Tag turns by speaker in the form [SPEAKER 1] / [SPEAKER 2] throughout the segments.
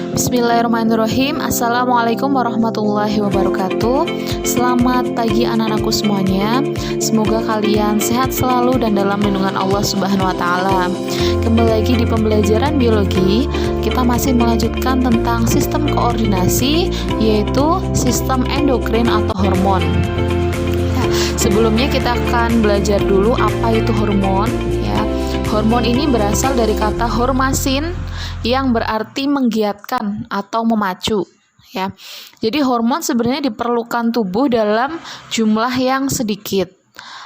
[SPEAKER 1] Bismillahirrahmanirrahim. Assalamualaikum warahmatullahi wabarakatuh. Selamat pagi anak-anakku semuanya. Semoga kalian sehat selalu dan dalam lindungan Allah Subhanahu wa taala. Kembali lagi di pembelajaran biologi. Kita masih melanjutkan tentang sistem koordinasi, yaitu sistem endokrin atau hormon. Sebelumnya kita akan belajar dulu apa itu hormon, ya. Hormon ini berasal dari kata hormasin yang berarti menggiatkan atau memacu, ya. Jadi hormon sebenarnya diperlukan tubuh dalam jumlah yang sedikit.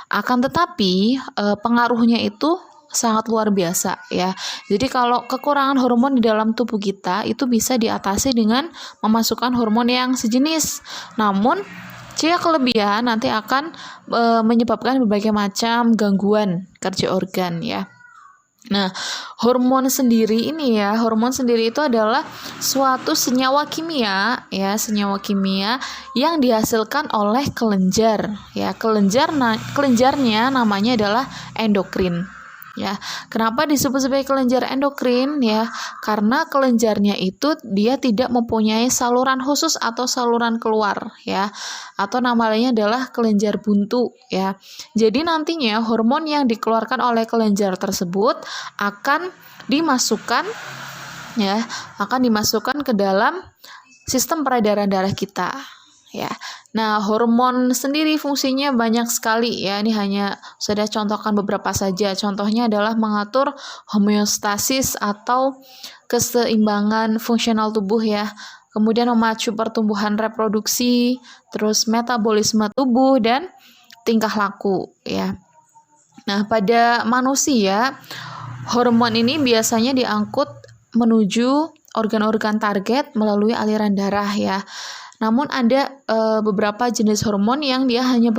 [SPEAKER 1] Akan tetapi pengaruhnya itu sangat luar biasa, ya. Jadi kalau kekurangan hormon di dalam tubuh kita itu bisa diatasi dengan memasukkan hormon yang sejenis. Namun jika kelebihan nanti akan menyebabkan berbagai macam gangguan kerja organ, ya. Nah, hormon sendiri itu adalah suatu senyawa kimia, ya, senyawa kimia yang dihasilkan oleh kelenjar, ya. Kelenjarnya namanya adalah endokrin. Ya, kenapa disebut sebagai kelenjar endokrin? Ya, karena kelenjarnya itu dia tidak mempunyai saluran khusus atau saluran keluar, ya, atau nama lainnya adalah kelenjar buntu, ya. Jadi nantinya hormon yang dikeluarkan oleh kelenjar tersebut akan dimasukkan ke dalam sistem peredaran darah kita, ya. Nah, hormon sendiri fungsinya banyak sekali, ya. Ini hanya saya contohkan beberapa saja. Contohnya adalah mengatur homeostasis atau keseimbangan fungsional tubuh, ya. Kemudian memacu pertumbuhan reproduksi, terus metabolisme tubuh dan tingkah laku, ya. Nah, pada manusia hormon ini biasanya diangkut menuju organ-organ target melalui aliran darah, ya. Namun ada beberapa jenis hormon yang dia hanya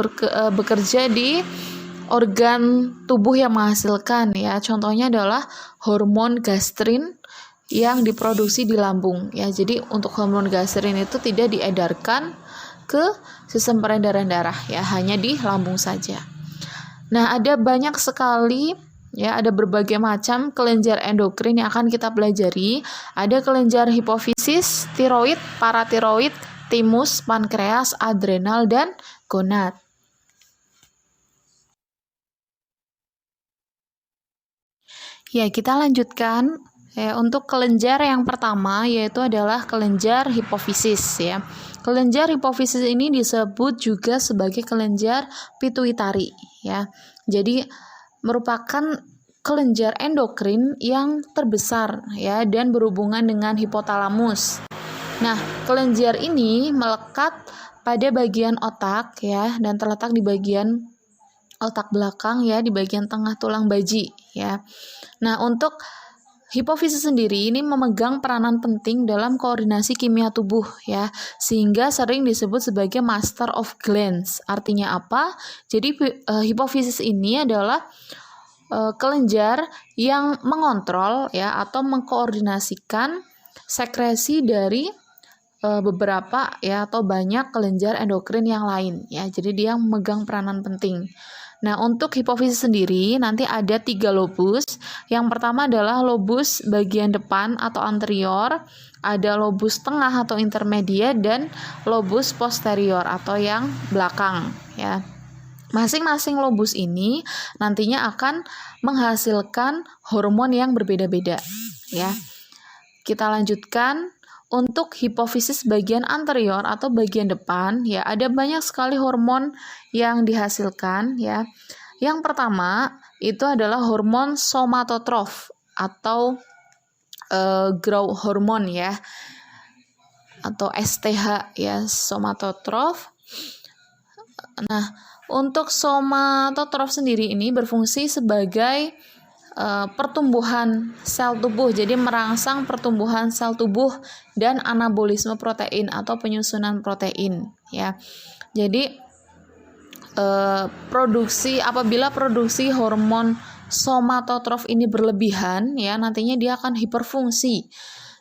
[SPEAKER 1] bekerja di organ tubuh yang menghasilkan, ya. Contohnya adalah hormon gastrin yang diproduksi di lambung, ya. Jadi untuk hormon gastrin itu tidak diedarkan ke sistem peredaran darah, ya, hanya di lambung saja. Nah, ada banyak sekali, ya, ada berbagai macam kelenjar endokrin yang akan kita pelajari. Ada kelenjar hipofisis, tiroid, paratiroid, timus, pankreas, adrenal, dan gonad. Ya, kita lanjutkan. Untuk kelenjar yang pertama yaitu adalah kelenjar hipofisis, ya. Kelenjar hipofisis ini disebut juga sebagai kelenjar pituitari, ya. Jadi merupakan kelenjar endokrin yang terbesar, ya, dan berhubungan dengan hipotalamus. Nah, kelenjar ini melekat pada bagian otak, ya, dan terletak di bagian otak belakang, ya, di bagian tengah tulang baji, ya. Nah, untuk hipofisis sendiri ini memegang peranan penting dalam koordinasi kimia tubuh, ya, sehingga sering disebut sebagai master of glands. Artinya apa? Jadi hipofisis ini adalah kelenjar yang mengontrol, ya, atau mengkoordinasikan sekresi dari beberapa, ya, atau banyak kelenjar endokrin yang lain, ya. Jadi dia memegang peranan penting. Nah, untuk hipofisis sendiri nanti ada 3 lobus. Yang pertama adalah lobus bagian depan atau anterior, ada lobus tengah atau intermediate, dan lobus posterior atau yang belakang, ya. Masing-masing lobus ini nantinya akan menghasilkan hormon yang berbeda-beda, ya. Kita lanjutkan. Untuk hipofisis bagian anterior atau bagian depan, ya, ada banyak sekali hormon yang dihasilkan, ya. Yang pertama itu adalah hormon somatotrof atau growth hormone, ya, atau STH, ya, somatotrof. Nah, untuk somatotrof sendiri ini berfungsi sebagai pertumbuhan sel tubuh, jadi merangsang pertumbuhan sel tubuh dan anabolisme protein atau penyusunan protein, ya. Jadi apabila produksi hormon somatotrof ini berlebihan, ya, nantinya dia akan hiperfungsi.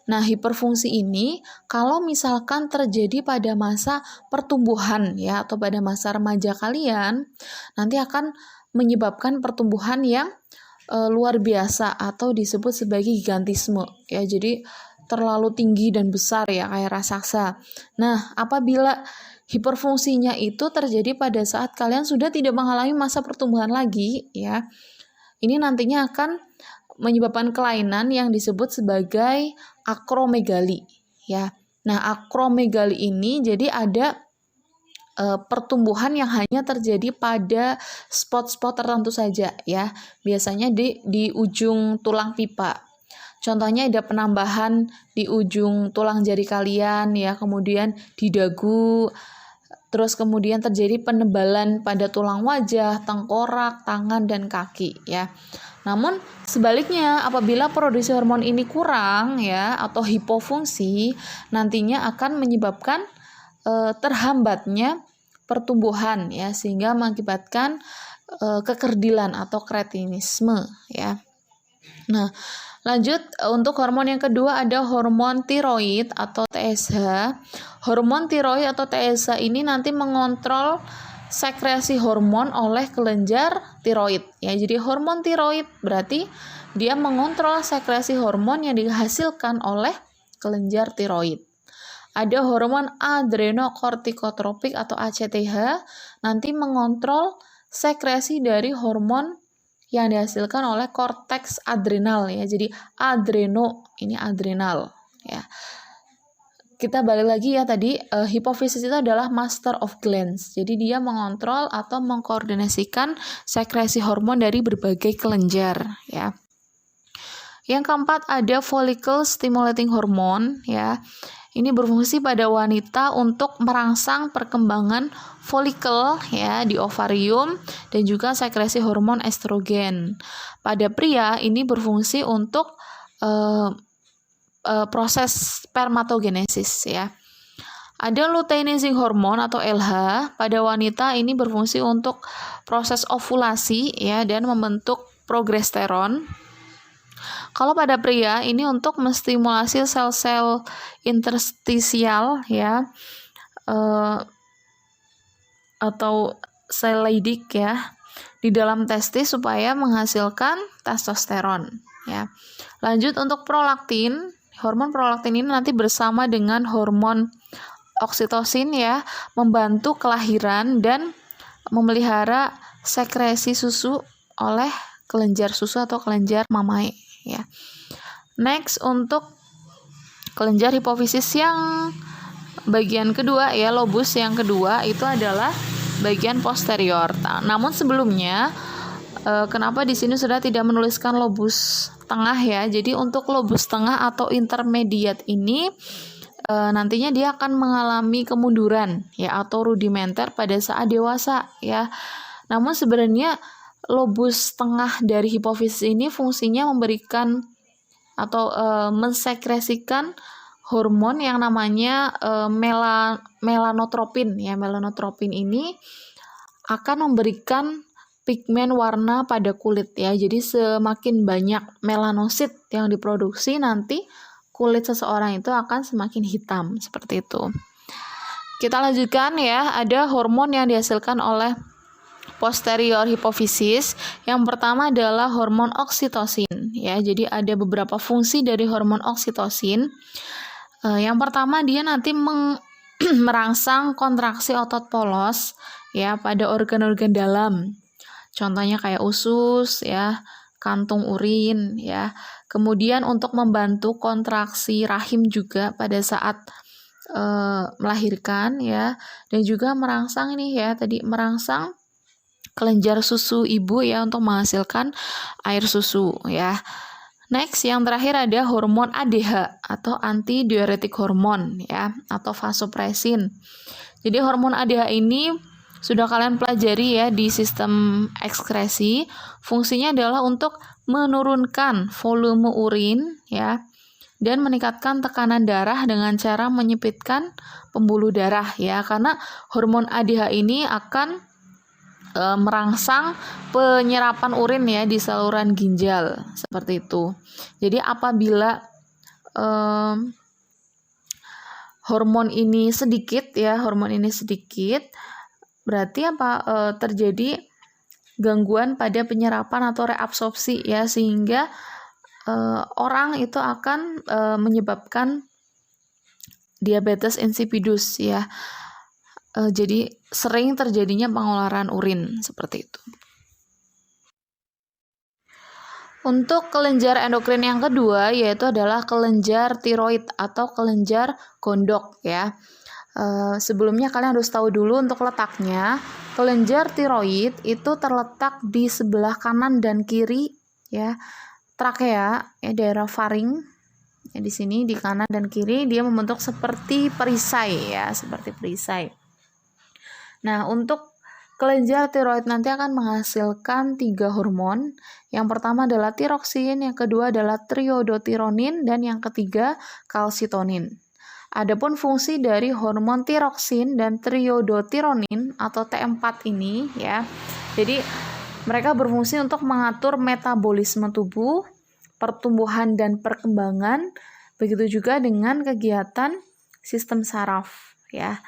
[SPEAKER 1] Nah, hiperfungsi ini kalau misalkan terjadi pada masa pertumbuhan, ya, atau pada masa remaja kalian, nanti akan menyebabkan pertumbuhan yang luar biasa atau disebut sebagai gigantisme, ya. Jadi terlalu tinggi dan besar ya kayak raksasa. Nah, apabila hiperfungsinya itu terjadi pada saat kalian sudah tidak mengalami masa pertumbuhan lagi ya. Ini nantinya akan menyebabkan kelainan yang disebut sebagai akromegali ya. Nah, akromegali ini jadi ada pertumbuhan yang hanya terjadi pada spot-spot tertentu saja ya. Biasanya di ujung tulang pipa. Contohnya ada penambahan di ujung tulang jari kalian ya, kemudian di dagu, terus kemudian terjadi penebalan pada tulang wajah, tengkorak, tangan, dan kaki ya. Namun sebaliknya apabila produksi hormon ini kurang ya atau hipofungsi, nantinya akan menyebabkan terhambatnya pertumbuhan ya, sehingga mengakibatkan kekerdilan atau kretinisme ya. Nah, lanjut untuk hormon yang kedua ada hormon tiroid atau TSH. Hormon tiroid atau TSH ini nanti mengontrol sekresi hormon oleh kelenjar tiroid. Ya, jadi hormon tiroid berarti dia mengontrol sekresi hormon yang dihasilkan oleh kelenjar tiroid. Ada hormon adrenokortikotropik atau ACTH nanti mengontrol sekresi dari hormon yang dihasilkan oleh korteks adrenal ya. Jadi ini adrenal ya. Kita balik lagi ya tadi, hipofisis itu adalah master of glands. Jadi dia mengontrol atau mengkoordinasikan sekresi hormon dari berbagai kelenjar ya. Yang keempat ada follicle stimulating hormone ya. Ini berfungsi pada wanita untuk merangsang perkembangan folikel ya di ovarium dan juga sekresi hormon estrogen. Pada pria ini berfungsi untuk proses spermatogenesis ya. Ada luteinizing hormone atau LH pada wanita ini berfungsi untuk proses ovulasi ya dan membentuk progesteron. Kalau pada pria ini untuk menstimulasi sel-sel interstisial ya atau sel Leydig ya di dalam testis supaya menghasilkan testosteron ya. Lanjut untuk prolaktin, hormon prolaktin ini nanti bersama dengan hormon oksitosin ya membantu kelahiran dan memelihara sekresi susu oleh kelenjar susu atau kelenjar mamae ya. Next untuk kelenjar hipofisis yang bagian kedua ya, lobus yang kedua itu adalah bagian posterior. Namun sebelumnya kenapa di sini sudah tidak menuliskan lobus tengah ya? Jadi untuk lobus tengah atau intermediate ini nantinya dia akan mengalami kemunduran ya atau rudimenter pada saat dewasa ya. Namun sebenarnya lobus tengah dari hipofisis ini fungsinya memberikan atau mensekresikan hormon yang namanya melanotropin ya. Melanotropin ini akan memberikan pigmen warna pada kulit ya. Jadi semakin banyak melanosit yang diproduksi nanti kulit seseorang itu akan semakin hitam seperti itu. Kita lanjutkan ya, ada hormon yang dihasilkan oleh posterior hipofisis. Yang pertama adalah hormon oksitosin ya. Jadi ada beberapa fungsi dari hormon oksitosin. Yang pertama dia nanti merangsang kontraksi otot polos ya pada organ-organ dalam. Contohnya kayak usus ya, kantung urin ya. Kemudian untuk membantu kontraksi rahim juga pada saat melahirkan ya, dan juga merangsang ini ya tadi merangsang kelenjar susu ibu ya untuk menghasilkan air susu ya. Next yang terakhir ada hormon ADH atau antidiuretik hormon ya atau vasopresin. Jadi hormon ADH ini sudah kalian pelajari ya di sistem ekskresi. Fungsinya adalah untuk menurunkan volume urin ya dan meningkatkan tekanan darah dengan cara menyempitkan pembuluh darah ya, karena hormon ADH ini akan merangsang penyerapan urin ya di saluran ginjal seperti itu. Jadi apabila hormon ini sedikit berarti terjadi gangguan pada penyerapan atau reabsorpsi ya, sehingga orang itu akan menyebabkan diabetes insipidus ya. Jadi sering terjadinya pengeluaran urin seperti itu. Untuk kelenjar endokrin yang kedua yaitu adalah kelenjar tiroid atau kelenjar gondok ya. Sebelumnya kalian harus tahu dulu untuk letaknya. Kelenjar tiroid itu terletak di sebelah kanan dan kiri ya trakea ya, daerah faring ya, di sini di kanan dan kiri dia membentuk seperti perisai ya, seperti perisai. Nah, untuk kelenjar tiroid nanti akan menghasilkan 3 hormon. Yang pertama adalah tiroksin, yang kedua adalah triodotironin, dan yang ketiga kalsitonin. Adapun fungsi dari hormon tiroksin dan triodotironin atau T4 ini ya. Jadi mereka berfungsi untuk mengatur metabolisme tubuh, pertumbuhan dan perkembangan, begitu juga dengan kegiatan sistem saraf ya.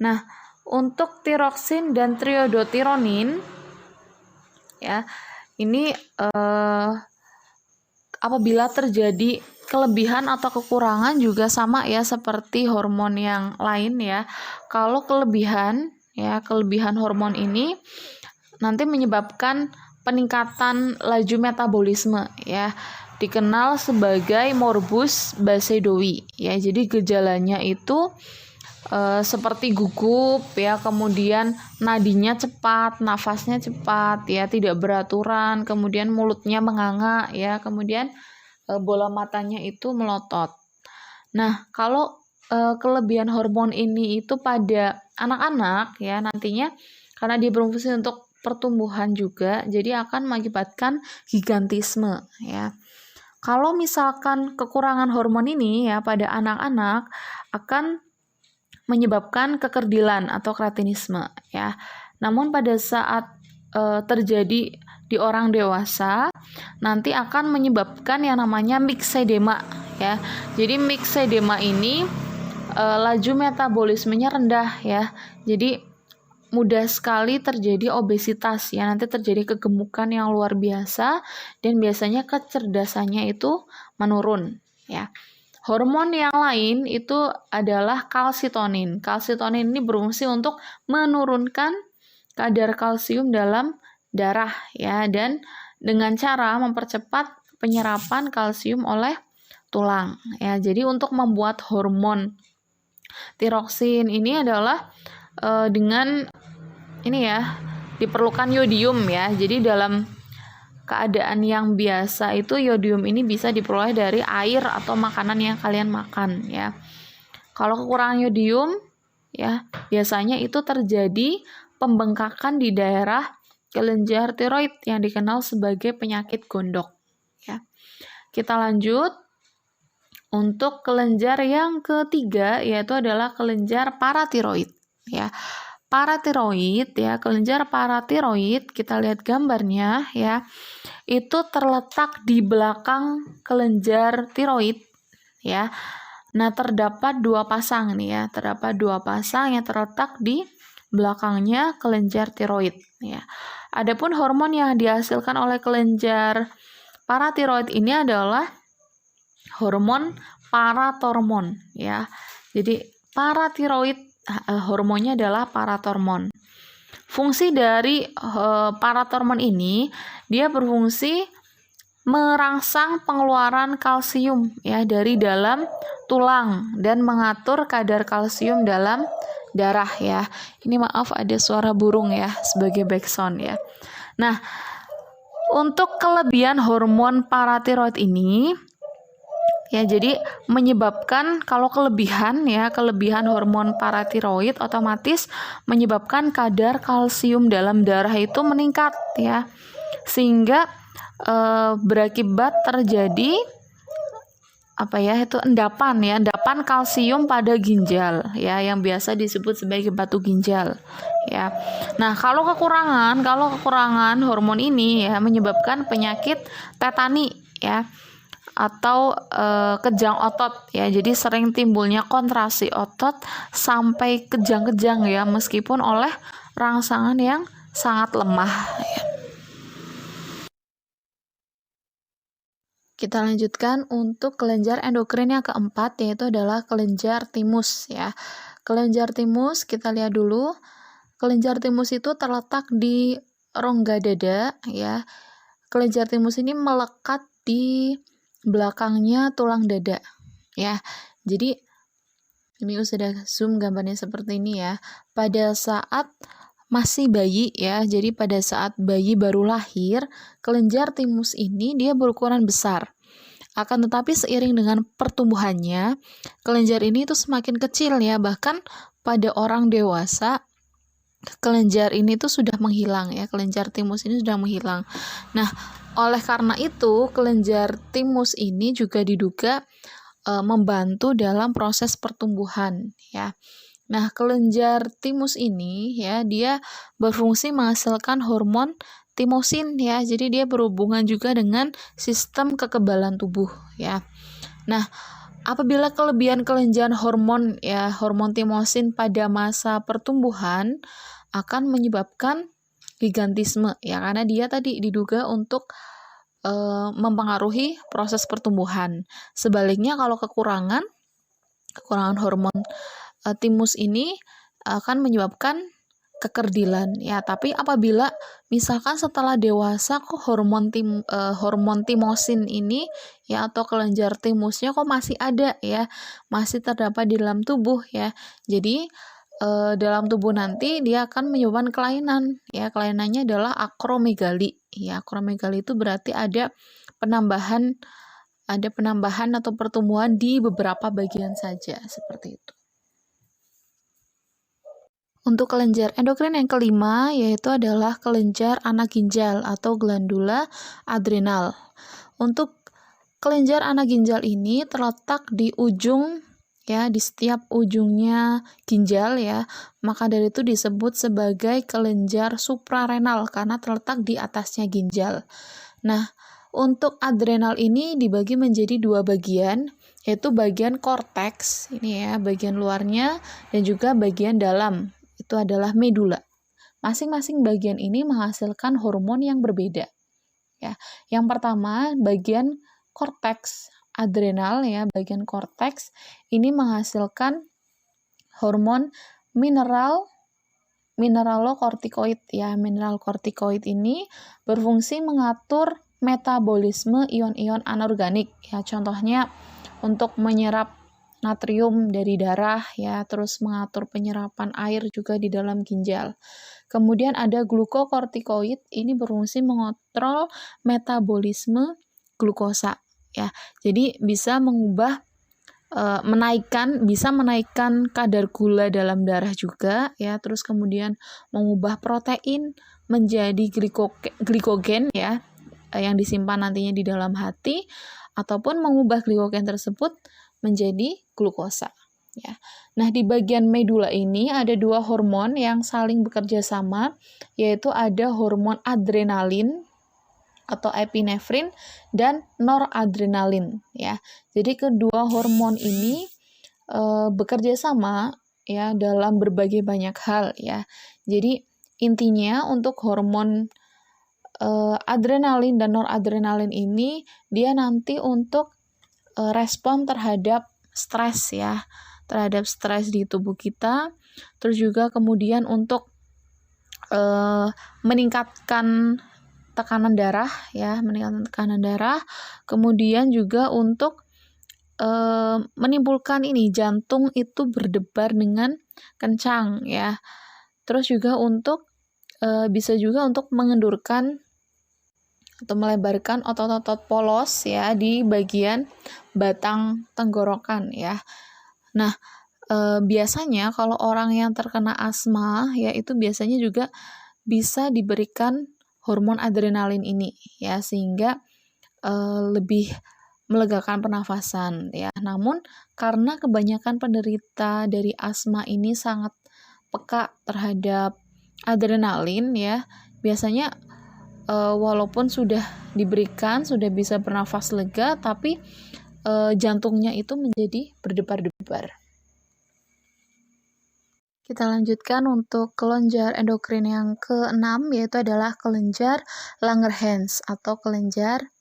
[SPEAKER 1] Nah, untuk tiroksin dan triodotironin ya, ini apabila terjadi kelebihan atau kekurangan juga sama ya seperti hormon yang lain ya. Kalau kelebihan hormon ini nanti menyebabkan peningkatan laju metabolisme ya. Dikenal sebagai morbus Basedowi ya. Jadi gejalanya itu seperti gugup ya, kemudian nadinya cepat, nafasnya cepat ya, tidak beraturan, kemudian mulutnya menganga ya, kemudian bola matanya itu melotot. Nah, kalau kelebihan hormon ini itu pada anak-anak ya, nantinya karena dia berfungsi untuk pertumbuhan juga, jadi akan mengakibatkan gigantisme ya. Kalau misalkan kekurangan hormon ini ya pada anak-anak akan menyebabkan kekerdilan atau kretinisme ya. Namun pada saat terjadi di orang dewasa nanti akan menyebabkan yang namanya myxedema ya. Jadi myxedema ini laju metabolismenya rendah ya. Jadi mudah sekali terjadi obesitas ya. Nanti terjadi kegemukan yang luar biasa dan biasanya kecerdasannya itu menurun ya. Hormon yang lain itu adalah kalsitonin. Kalsitonin ini berfungsi untuk menurunkan kadar kalsium dalam darah ya, dan dengan cara mempercepat penyerapan kalsium oleh tulang ya. Jadi untuk membuat hormon tiroksin ini adalah dengan ini ya diperlukan yodium ya. Jadi dalam keadaan yang biasa itu yodium ini bisa diperoleh dari air atau makanan yang kalian makan ya. Kalau kekurangan yodium ya biasanya itu terjadi pembengkakan di daerah kelenjar tiroid yang dikenal sebagai penyakit gondok ya. Kita lanjut untuk kelenjar yang ketiga yaitu adalah kelenjar paratiroid ya. Paratiroid ya, kelenjar paratiroid kita lihat gambarnya ya. Itu terletak di belakang kelenjar tiroid ya. Nah, terdapat 2 pasang nih ya, terdapat 2 pasang yang terletak di belakangnya kelenjar tiroid ya. Adapun hormon yang dihasilkan oleh kelenjar paratiroid ini adalah hormon paratormon ya. Jadi paratiroid hormonnya adalah paratormon. Fungsi dari paratormon ini dia berfungsi merangsang pengeluaran kalsium ya dari dalam tulang dan mengatur kadar kalsium dalam darah ya. Ini maaf ada suara burung ya sebagai background ya. Nah, untuk kelebihan hormon paratiroid ini ya, jadi menyebabkan kalau kelebihan hormon paratiroid otomatis menyebabkan kadar kalsium dalam darah itu meningkat ya, sehingga berakibat terjadi endapan kalsium pada ginjal ya, yang biasa disebut sebagai batu ginjal ya. Nah, kalau kekurangan hormon ini ya menyebabkan penyakit tetani ya, atau kejang otot ya. Jadi sering timbulnya kontraksi otot sampai kejang-kejang ya, meskipun oleh rangsangan yang sangat lemah ya. Kita lanjutkan untuk kelenjar endokrin yang keempat, yaitu adalah kelenjar timus ya. Kelenjar timus kita lihat dulu. Kelenjar timus itu terletak di rongga dada ya. Kelenjar timus ini melekat di belakangnya tulang dada ya. Jadi ini sudah zoom gambarnya seperti ini ya. Pada saat masih bayi ya, jadi pada saat bayi baru lahir, kelenjar timus ini dia berukuran besar. Akan tetapi seiring dengan pertumbuhannya, kelenjar ini itu semakin kecil ya, bahkan pada orang dewasa kelenjar ini tuh sudah menghilang ya, kelenjar timus ini sudah menghilang. Nah, oleh karena itu kelenjar timus ini juga diduga membantu dalam proses pertumbuhan ya. Nah, kelenjar timus ini ya, dia berfungsi menghasilkan hormon timosin ya. Jadi dia berhubungan juga dengan sistem kekebalan tubuh ya. Nah, apabila kelebihan kelenjar hormon ya, hormon timosin pada masa pertumbuhan akan menyebabkan gigantisme ya, karena dia tadi diduga untuk mempengaruhi proses pertumbuhan. Sebaliknya kalau kekurangan hormon timus ini akan menyebabkan kekerdilan ya. Tapi apabila misalkan setelah dewasa kok hormon timosin ini ya, atau kelenjar timusnya kok masih ada ya, masih terdapat di dalam tubuh ya. Jadi dalam tubuh nanti dia akan menyebabkan kelainan ya. Kelainannya adalah akromegali ya. Akromegali itu berarti ada penambahan atau pertumbuhan di beberapa bagian saja seperti itu. Untuk kelenjar endokrin yang kelima yaitu adalah kelenjar anak ginjal atau glandula adrenal. Untuk kelenjar anak ginjal ini terletak di ujung ya, di setiap ujungnya ginjal ya. Maka dari itu disebut sebagai kelenjar suprarenal karena terletak di atasnya ginjal. Nah, untuk adrenal ini dibagi menjadi dua bagian, yaitu bagian korteks ini ya, bagian luarnya, dan juga bagian dalam. Itu adalah medula. Masing-masing bagian ini menghasilkan hormon yang berbeda. Ya. Yang pertama, bagian korteks adrenal ya, bagian korteks ini menghasilkan hormon mineralokortikoid ya. Mineralokortikoid ini berfungsi mengatur metabolisme ion-ion anorganik ya. Contohnya untuk menyerap natrium dari darah ya, terus mengatur penyerapan air juga di dalam ginjal. Kemudian ada glukokortikoid, ini berfungsi mengontrol metabolisme glukosa ya. Jadi bisa menaikkan kadar gula dalam darah juga ya, terus kemudian mengubah protein menjadi glikogen ya, yang disimpan nantinya di dalam hati, ataupun mengubah glikogen tersebut menjadi glukosa ya. Nah, di bagian medula ini ada dua hormon yang saling bekerja sama, yaitu ada hormon adrenalin atau epinefrin dan noradrenalin ya. Jadi kedua hormon ini bekerja sama ya dalam berbagai banyak hal ya. Jadi intinya untuk hormon adrenalin dan noradrenalin ini dia nanti untuk respon terhadap stres ya, terhadap stres di tubuh kita, terus juga kemudian untuk meningkatkan tekanan darah ya, kemudian juga untuk menimbulkan jantung itu berdebar dengan kencang ya, terus juga untuk bisa juga untuk mengendurkan atau melebarkan otot-otot polos ya di bagian batang tenggorokan ya. Nah, biasanya kalau orang yang terkena asma ya, itu biasanya juga bisa diberikan hormon adrenalin ini ya, sehingga lebih melegakan pernafasan ya. Namun karena kebanyakan penderita dari asma ini sangat peka terhadap adrenalin ya, biasanya walaupun sudah diberikan, sudah bisa bernafas lega, tapi jantungnya itu menjadi berdebar-debar. Kita lanjutkan untuk kelenjar endokrin yang ke-6, yaitu adalah kelenjar Langerhans atau kelenjar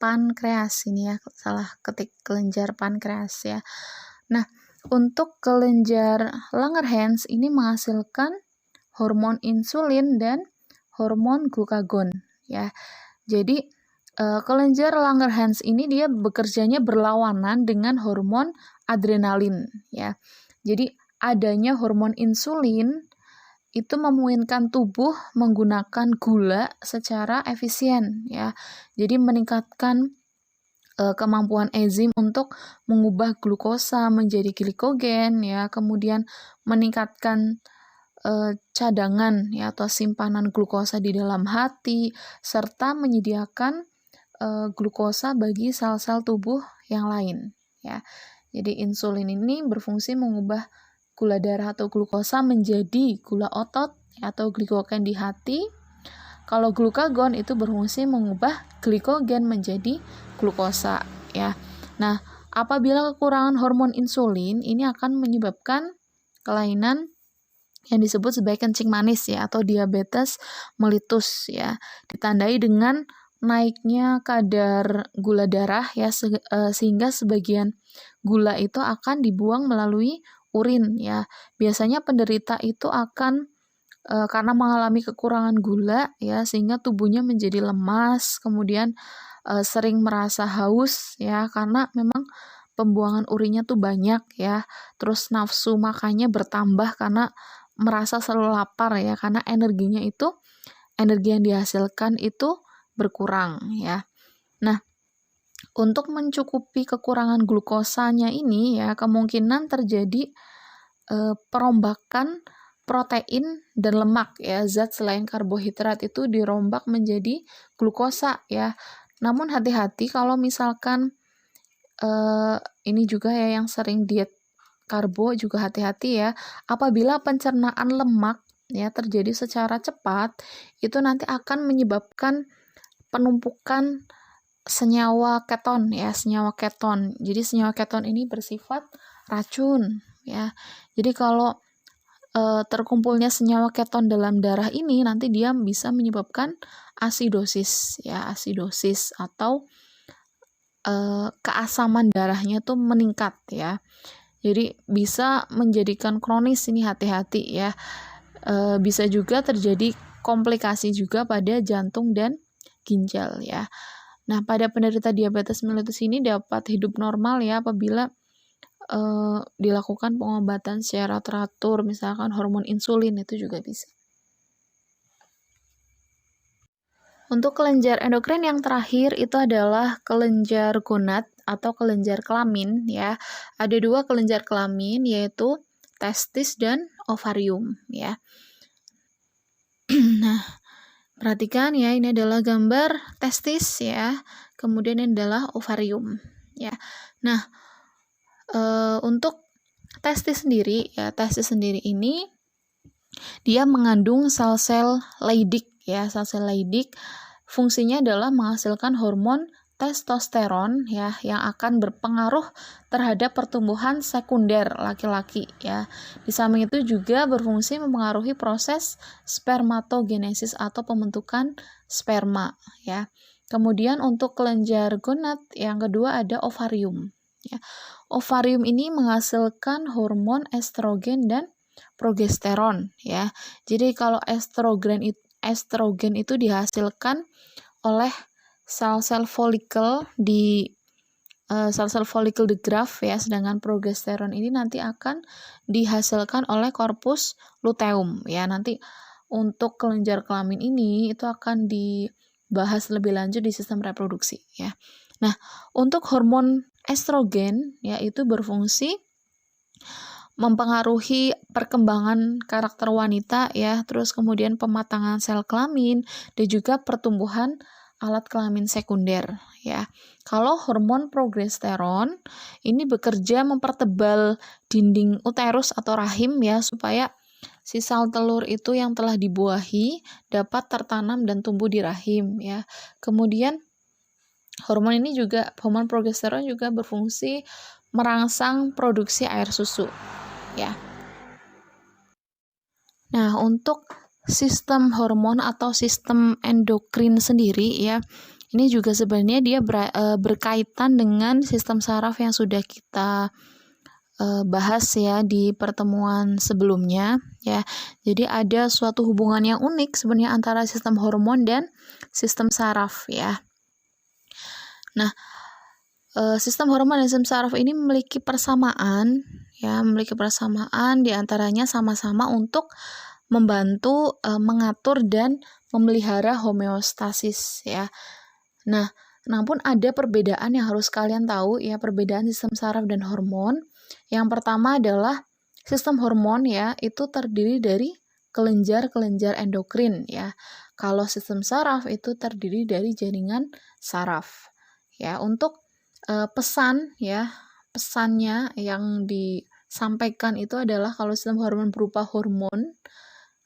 [SPEAKER 1] pankreas. Ini ya, salah ketik, kelenjar pankreas ya. Nah, untuk kelenjar Langerhans ini menghasilkan hormon insulin dan hormon glukagon ya. Jadi kelenjar Langerhans ini dia bekerjanya berlawanan dengan hormon adrenalin ya. Jadi adanya hormon insulin itu memungkinkan tubuh menggunakan gula secara efisien ya. Jadi meningkatkan kemampuan enzim untuk mengubah glukosa menjadi glikogen ya, kemudian meningkatkan cadangan ya atau simpanan glukosa di dalam hati, serta menyediakan glukosa bagi sel-sel tubuh yang lain ya. Jadi insulin ini berfungsi mengubah gula darah atau glukosa menjadi gula otot atau glikogen di hati. Kalau glukagon itu berfungsi mengubah glikogen menjadi glukosa ya. Nah, apabila kekurangan hormon insulin ini akan menyebabkan kelainan yang disebut sebagai kencing manis ya atau diabetes mellitus ya. Ditandai dengan naiknya kadar gula darah ya sehingga sebagian gula itu akan dibuang melalui urin ya. Biasanya penderita itu akan karena mengalami kekurangan gula ya sehingga tubuhnya menjadi lemas, kemudian sering merasa haus ya karena memang pembuangan urinnya tuh banyak ya. Terus nafsu makannya bertambah karena merasa selalu lapar ya karena energi yang dihasilkan itu berkurang ya. Nah, untuk mencukupi kekurangan glukosanya ini ya kemungkinan terjadi perombakan protein dan lemak ya, zat selain karbohidrat itu dirombak menjadi glukosa ya. Namun hati-hati kalau misalkan ini juga ya yang sering diet karbo juga hati-hati ya. Apabila pencernaan lemak ya terjadi secara cepat, itu nanti akan menyebabkan penumpukan senyawa keton ya, senyawa keton. Jadi senyawa keton ini bersifat racun ya. Jadi kalau terkumpulnya senyawa keton dalam darah ini nanti dia bisa menyebabkan asidosis ya, asidosis atau keasaman darahnya tuh meningkat ya. Jadi bisa menjadikan kronis, ini hati-hati ya. Bisa juga terjadi komplikasi juga pada jantung dan ginjal ya. Nah, pada penderita diabetes mellitus ini dapat hidup normal ya apabila dilakukan pengobatan secara teratur, misalkan hormon insulin itu juga bisa. Untuk kelenjar endokrin yang terakhir itu adalah kelenjar gonad atau kelenjar kelamin ya. Ada dua kelenjar kelamin yaitu testis dan ovarium ya. Nah, perhatikan ya, ini adalah gambar testis ya. Kemudian ini adalah ovarium ya. Nah, untuk testis sendiri ya, testis sendiri ini dia mengandung sel-sel Leydig ya, sel-sel Leydig fungsinya adalah menghasilkan hormon testosteron ya yang akan berpengaruh terhadap pertumbuhan sekunder laki-laki ya. Di samping itu juga berfungsi mempengaruhi proses spermatogenesis atau pembentukan sperma ya. Kemudian untuk kelenjar gonad yang kedua ada ovarium ya. Ovarium ini menghasilkan hormon estrogen dan progesteron ya. Jadi kalau estrogen itu dihasilkan oleh sel-sel folikel di sel-sel folikel di graf ya, sedangkan progesteron ini nanti akan dihasilkan oleh korpus luteum ya. Nanti untuk kelenjar kelamin ini itu akan dibahas lebih lanjut di sistem reproduksi ya. Nah, untuk hormon estrogen yaitu berfungsi mempengaruhi perkembangan karakter wanita ya, terus kemudian pematangan sel kelamin dan juga pertumbuhan alat kelamin sekunder ya. Kalau hormon progesteron ini bekerja mempertebal dinding uterus atau rahim ya supaya si sel telur itu yang telah dibuahi dapat tertanam dan tumbuh di rahim ya. Kemudian hormon progesteron juga berfungsi merangsang produksi air susu ya. Nah, untuk sistem hormon atau sistem endokrin sendiri ya, Ini juga sebenarnya dia berkaitan dengan sistem saraf yang sudah kita bahas ya di pertemuan sebelumnya ya. Jadi ada suatu hubungan yang unik sebenarnya antara sistem hormon dan sistem saraf ya. Nah, sistem hormon dan sistem saraf ini memiliki persamaan ya, di antaranya sama-sama untuk membantu mengatur dan memelihara homeostasis ya. Nah, namun ada perbedaan yang harus kalian tahu ya, perbedaan sistem saraf dan hormon. Yang pertama adalah sistem hormon ya, itu terdiri dari kelenjar-kelenjar endokrin ya. Kalau sistem saraf itu terdiri dari jaringan saraf. Ya, untuk pesannya yang disampaikan itu adalah kalau sistem hormon berupa hormon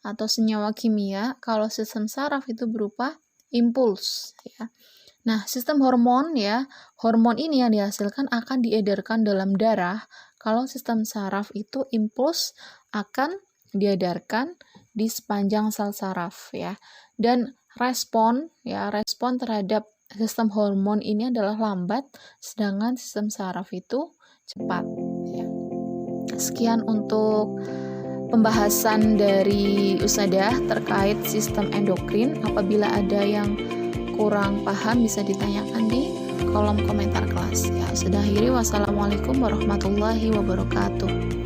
[SPEAKER 1] atau senyawa kimia, kalau sistem saraf itu berupa impuls ya. Nah, sistem hormon ya, hormon ini yang dihasilkan akan diedarkan dalam darah. Kalau sistem saraf itu impuls akan diedarkan di sepanjang sel saraf ya. Dan respon terhadap sistem hormon ini adalah lambat, sedangkan sistem saraf itu cepat ya. Sekian untuk pembahasan dari Usadah terkait sistem endokrin. Apabila ada yang kurang paham bisa ditanyakan di kolom komentar kelas ya. Sudah akhiri, wassalamualaikum warahmatullahi wabarakatuh.